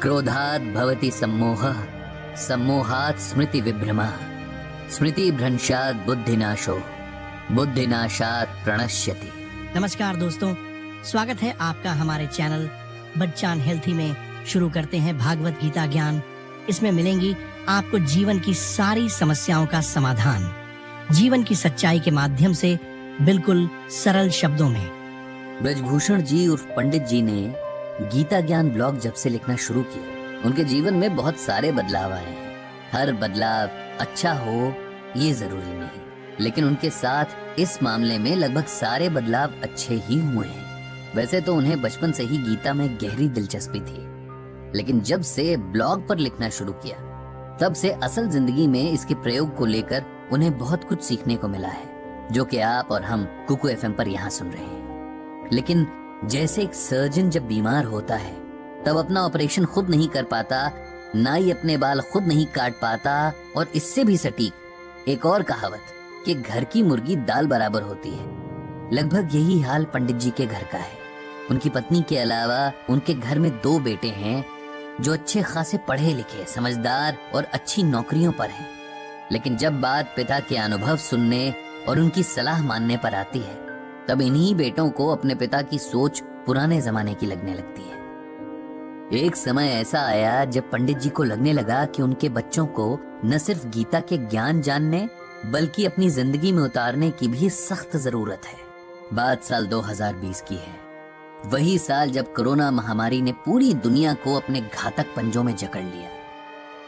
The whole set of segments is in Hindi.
क्रोधात् भवति सम्मोहः, सम्मोहात् स्मृति विभ्रमः, स्मृति भ्रंशात् बुद्धिनाशो, बुद्धिनाशात् प्रणश्यति। नमस्कार दोस्तों, स्वागत है आपका हमारे चैनल बच्चान हेल्थी में। शुरू करते हैं भागवत गीता ज्ञान। इसमें मिलेंगी आपको जीवन की सारी समस्याओं का समाधान, जीवन की सच्चाई के माध्यम से, बिल्कुल सरल शब्दों में। ब्रजभूषण जी उर्फ पंडित जी ने गीता ज्ञान ब्लॉग जब से लिखना शुरू किया, उनके जीवन में बहुत सारे बदलाव आए हैं। हर बदलाव अच्छा हो ये जरूरी नहीं, लेकिन उनके साथ इस मामले में लगभग सारे बदलाव अच्छे ही हुए हैं। वैसे तो उन्हें बचपन से ही गीता में गहरी दिलचस्पी थी, लेकिन जब से ब्लॉग पर लिखना शुरू किया, तब से असल जिंदगी में इसके प्रयोग को लेकर उन्हें बहुत कुछ सीखने को मिला है, जो कि आप और हम कुकू एफएम पर यहाँ सुन रहे हैं। लेकिन जैसे एक सर्जन जब बीमार होता है, तब अपना ऑपरेशन खुद नहीं कर पाता, नाई अपने बाल खुद नहीं काट पाता, और इससे भी सटीक एक और कहावत कि घर की मुर्गी दाल बराबर होती है, लगभग यही हाल पंडित जी के घर का है। उनकी पत्नी के अलावा उनके घर में 2 बेटे हैं जो अच्छे खासे पढ़े लिखे, समझदार और अच्छी नौकरियों पर हैं। लेकिन जब बात पिता के अनुभव सुनने और उनकी सलाह मानने पर आती है, तब इन्हीं बेटों को अपने पिता की सोच पुराने जमाने की लगने लगती है। एक समय ऐसा आया जब पंडित जी को लगने लगा कि उनके बच्चों को न सिर्फ गीता के ज्ञान जानने, बल्कि अपनी जिंदगी में उतारने की भी सख्त जरूरत है। बात साल 2020 की है, वही साल जब कोरोना महामारी ने पूरी दुनिया को अपने घातक पंजों में जकड़ लिया।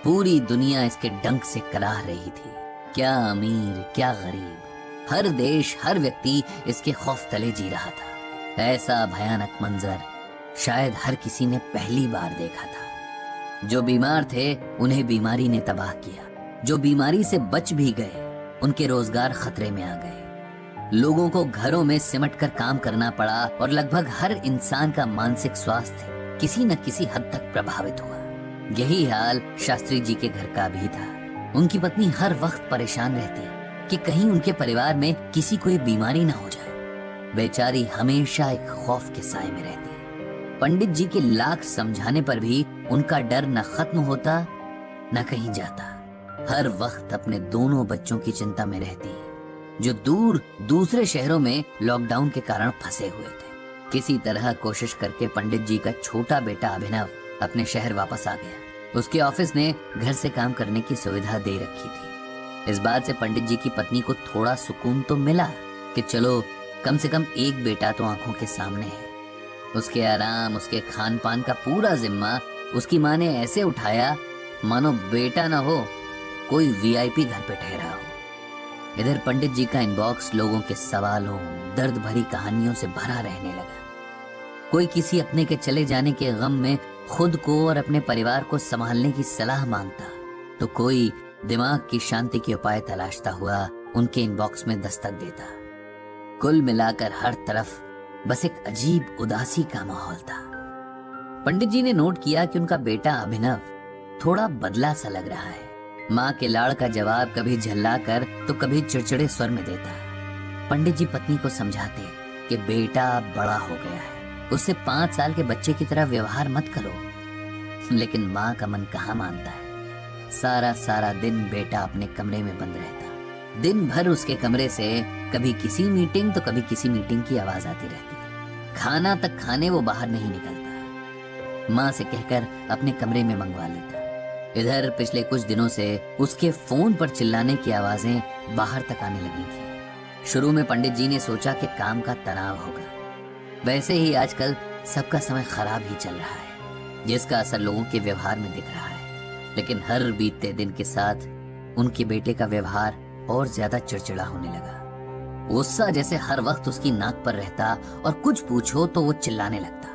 पूरी दुनिया इसके डंक से कराह रही थी, क्या अमीर क्या गरीब, हर देश हर व्यक्ति इसके खौफ तले जी रहा था। ऐसा भयानक मंजर शायद हर किसी ने पहली बार देखा था। जो बीमार थे उन्हें बीमारी ने तबाह किया, जो बीमारी से बच भी गए उनके रोजगार खतरे में आ गए। लोगों को घरों में सिमट कर काम करना पड़ा और लगभग हर इंसान का मानसिक स्वास्थ्य किसी न किसी हद तक प्रभावित हुआ। यही हाल शास्त्री जी के घर का भी था। उनकी पत्नी हर वक्त परेशान रहती कि कहीं उनके परिवार में किसी को ये बीमारी ना हो जाए। बेचारी हमेशा एक खौफ के साए में रहती। पंडित जी के लाख समझाने पर भी उनका डर न खत्म होता न कहीं जाता। हर वक्त अपने दोनों बच्चों की चिंता में रहती, जो दूर दूसरे शहरों में लॉकडाउन के कारण फंसे हुए थे। किसी तरह कोशिश करके पंडित जी का छोटा बेटा अभिनव अपने शहर वापस आ गया। उसके ऑफिस ने घर से काम करने की सुविधा दे रखी थी। इस बात से पंडित जी की पत्नी को थोड़ा सुकून तो मिला कि चलो कम से कम एक बेटा तो आंखों के सामने है। उसके आराम, उसके खान पान का पूरा जिम्मा उसकी माँ ने ऐसे उठाया मानो बेटा ना हो, कोई वीआईपी घर पे ठहरा हो। इधर पंडित जी का इनबॉक्स लोगों के सवालों, दर्द भरी कहानियों से भरा रहने लगा। कोई किसी अपने के चले जाने के गम में खुद को और अपने परिवार को संभालने की सलाह मांगता, तो कोई दिमाग की शांति के उपाय तलाशता हुआ उनके इनबॉक्स में दस्तक देता। कुल मिलाकर हर तरफ बस एक अजीब उदासी का माहौल था। पंडित जी ने नोट किया कि उनका बेटा अभिनव थोड़ा बदला सा लग रहा है। माँ के लाड़ का जवाब कभी झल्ला कर तो कभी चिड़चिड़े स्वर में देता। पंडित जी पत्नी को समझाते कि बेटा बड़ा हो गया है, उससे 5 साल के बच्चे की तरह व्यवहार मत करो। लेकिन माँ का मन कहाँ मानता है। सारा दिन बेटा अपने कमरे में बंद रहता। दिन भर उसके कमरे से कभी किसी मीटिंग तो कभी किसी मीटिंग की आवाज आती रहती। खाना तक खाने वो बाहर नहीं निकलता। माँ से कहकर अपने कमरे में मंगवा लेता। इधर पिछले कुछ दिनों से उसके फोन पर चिल्लाने की आवाजें बाहर तक आने लगी थी। शुरू में पंडित जी ने सोचा कि काम का तनाव होगा। वैसे ही आजकल सबका समय खराब ही चल रहा है, जिसका असर लोगों के व्यवहार में दिख रहा है। लेकिन हर बीतते दिन के साथ उनके बेटे का व्यवहार और ज्यादा चिड़चिड़ा होने लगा। गुस्सा जैसे हर वक्त उसकी नाक पर रहता और कुछ पूछो तो वो चिल्लाने लगता।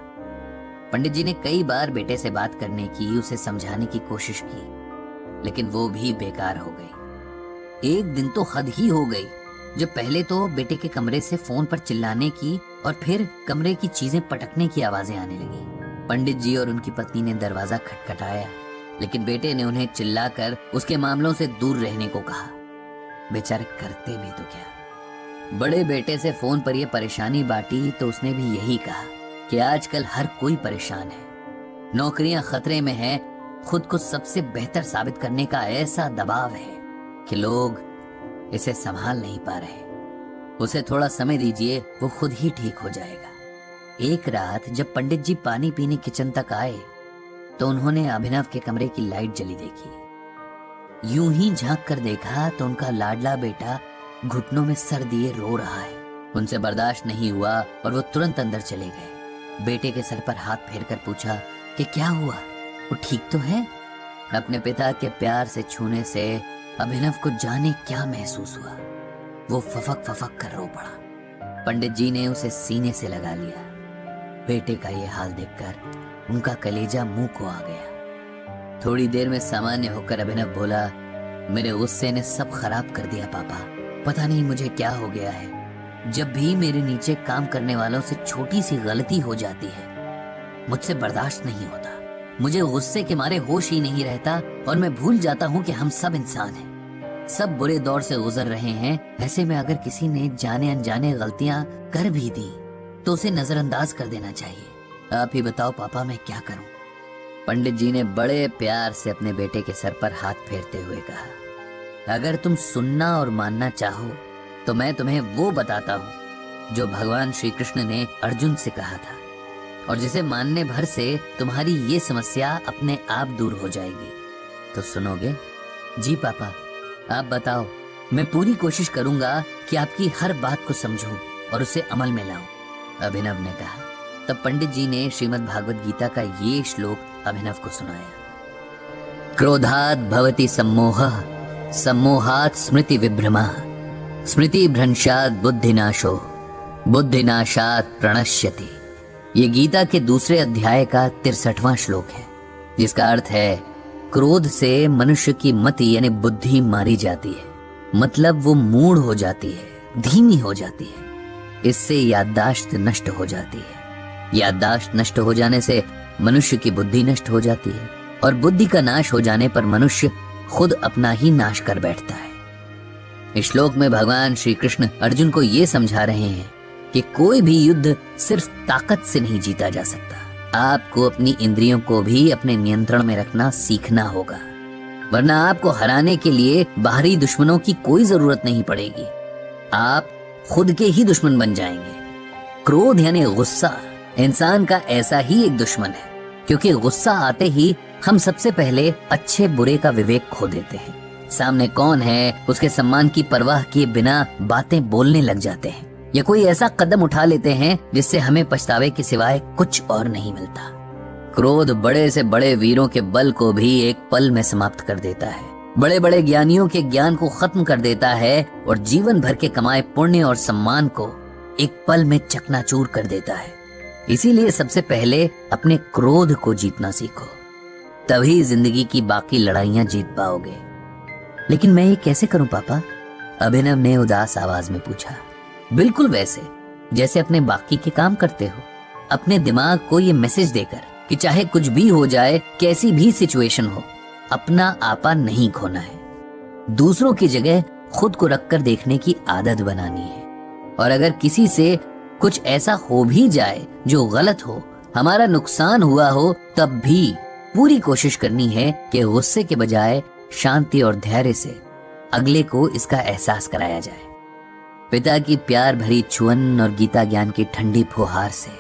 पंडित जी ने कई बार बेटे से बात करने की, उसे समझाने की कोशिश की, लेकिन वो भी बेकार हो गई। एक दिन तो हद ही हो गई, जब पहले तो बेटे के कमरे से फोन पर चिल्लाने की और फिर कमरे की चीजें पटकने की आवाजें आने लगी। पंडित जी और उनकी पत्नी ने दरवाजा खटखटाया, लेकिन बेटे ने उन्हें चिल्लाकर उसके मामलों से दूर रहने को कहा। बेचारे करते भी तो क्या। बड़े बेटे से फोन पर यह परेशानी बांटी तो उसने भी यही कहा कि आजकल हर कोई परेशान है। नौकरियां खतरे में हैं, खुद को सबसे बेहतर साबित करने का ऐसा दबाव है कि लोग इसे संभाल नहीं पा रहे। उसे थोड़ा समय दीजिए, वो खुद ही ठीक हो जाएगा। एक रात जब पंडित जी पानी पीने किचन तक आए तो उन्होंने अभिनव के कमरे की लाइट जली देखी। यूं ही झांक कर देखा तो उनका लाडला बेटा घुटनों में सर दिए रो रहा है। उनसे बर्दाश्त नहीं हुआ और वो तुरंत अंदर चले गए। बेटे के सर पर हाथ फेरकर पूछा कि क्या हुआ, वो ठीक तो है? अपने पिता के प्यार से छूने से अभिनव को जाने क्या महसूस हुआ। वो फफक फफक कर रो पड़ा। पंडित जी ने उसे सीने से लगा लिया। बेटे का ये हाल देखकर उनका कलेजा मुंह को आ गया। थोड़ी देर में सामान्य होकर अभिनव बोला, मेरे गुस्से ने सब खराब कर दिया पापा। पता नहीं मुझे क्या हो गया है। जब भी मेरे नीचे काम करने वालों से छोटी सी गलती हो जाती है, मुझसे बर्दाश्त नहीं होता। मुझे गुस्से के मारे होश ही नहीं रहता और मैं भूल जाता हूँ कि हम सब इंसान हैं। सब बुरे दौर से गुजर रहे हैं। ऐसे में अगर किसी ने जाने अनजाने गलतियां कर भी दी तो उसे नजरअंदाज कर देना चाहिए। आप ही बताओ पापा, मैं क्या करूं? पंडित जी ने बड़े प्यार से अपने बेटे के सर पर हाथ फेरते हुए कहा, अगर तुम सुनना और मानना चाहो तो मैं तुम्हें वो बताता हूँ जो भगवान श्री कृष्ण ने अर्जुन से कहा था, और जिसे मानने भर से तुम्हारी ये समस्या अपने आप दूर हो जाएगी। तो सुनोगे? जी पापा, आप बताओ। मैं पूरी कोशिश करूंगा कि आपकी हर बात को समझूं और उसे अमल में लाऊं, अभिनव ने कहा। तब पंडित जी ने श्रीमद् भागवत गीता का ये श्लोक अभिनव को सुनाया। क्रोधात् भवति सम्मोहः, सम्मोहात् स्मृति विभ्रमः, स्मृति भ्रंशात् बुद्धिनाशो, बुद्धिनाशात् प्रणश्यति। ये गीता के दूसरे अध्याय का 63वां श्लोक है, जिसका अर्थ है क्रोध से मनुष्य की मति यानी बुद्धि मारी जाती है। मतलब वो मूढ़ हो जाती है, धीमी हो जाती है। इससे याददाश्त नष्ट हो जाती है। याददाश्त नष्ट हो जाने से मनुष्य की बुद्धि नष्ट हो जाती है, और बुद्धि का नाश हो जाने पर मनुष्य खुद अपना ही नाश कर बैठता है। इस श्लोक में भगवान श्री कृष्ण अर्जुन को ये समझा रहे हैं कि कोई भी युद्ध सिर्फ ताकत से नहीं जीता जा सकता। आपको अपनी इंद्रियों को भी अपने नियंत्रण में रखना सीखना होगा, वरना आपको हराने के लिए बाहरी दुश्मनों की कोई जरूरत नहीं पड़ेगी। आप खुद के ही दुश्मन बन जाएंगे। क्रोध यानी गुस्सा इंसान का ऐसा ही एक दुश्मन है, क्योंकि गुस्सा आते ही हम सबसे पहले अच्छे बुरे का विवेक खो देते हैं। सामने कौन है उसके सम्मान की परवाह किए बिना बातें बोलने लग जाते हैं, या कोई ऐसा कदम उठा लेते हैं जिससे हमें पछतावे के सिवाय कुछ और नहीं मिलता। क्रोध बड़े से बड़े वीरों के बल को भी एक पल में समाप्त कर देता है, बड़े बड़े ज्ञानियों के ज्ञान को खत्म कर देता है, और जीवन भर के कमाए पुण्य और सम्मान को एक पल में चकनाचूर कर देता है। इसीलिए सबसे पहले अपने क्रोध को जीतना सीखो, तभी जिंदगी की बाकी लड़ाइयां जीत पाओगे। लेकिन मैं ये कैसे करूं पापा? अभिनव ने उदास आवाज में पूछा। बिल्कुल वैसे जैसे अपने बाकी के काम करते हो, अपने दिमाग को ये मैसेज देकर कि चाहे कुछ भी हो जाए, कैसी भी सिचुएशन हो, अपना आपा नहीं खोना है। दूसरों की जगह खुद को रखकर देखने की आदत बनानी है, और अगर किसी से कुछ ऐसा हो भी जाए जो गलत हो, हमारा नुकसान हुआ हो, तब भी पूरी कोशिश करनी है कि गुस्से के बजाय शांति और धैर्य से अगले को इसका एहसास कराया जाए। पिता की प्यार भरी छुअन और गीता ज्ञान की ठंडी फुहार से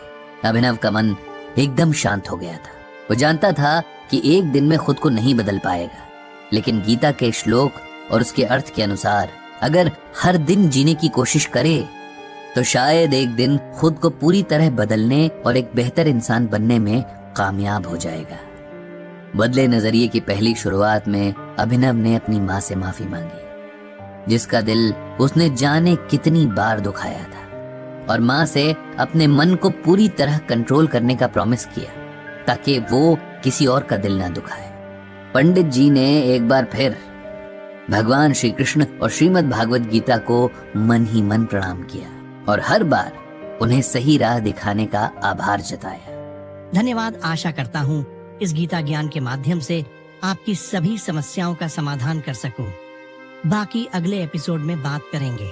अभिनव का मन एकदम शांत हो गया था। वो जानता था कि एक दिन में खुद को नहीं बदल पाएगा, लेकिन गीता के श्लोक और उसके अर्थ के अनुसार अगर हर दिन जीने की कोशिश करे तो शायद एक दिन खुद को पूरी तरह बदलने और एक बेहतर इंसान बनने में कामयाब हो जाएगा। बदले नजरिए की पहली शुरुआत में अभिनव ने अपनी माँ से माफी मांगी, जिसका दिल उसने जाने कितनी बार दुखाया था, और माँ से अपने मन को पूरी तरह कंट्रोल करने का प्रॉमिस किया ताकि वो किसी और का दिल ना दुखाए। पंडित जी ने एक बार फिर भगवान श्री कृष्ण और श्रीमद् भागवत गीता को मन ही मन प्रणाम किया, और हर बार उन्हें सही राह दिखाने का आभार जताया। धन्यवाद। आशा करता हूँ इस गीता ज्ञान के माध्यम से आपकी सभी समस्याओं का समाधान कर सकूं। बाकी अगले एपिसोड में बात करेंगे।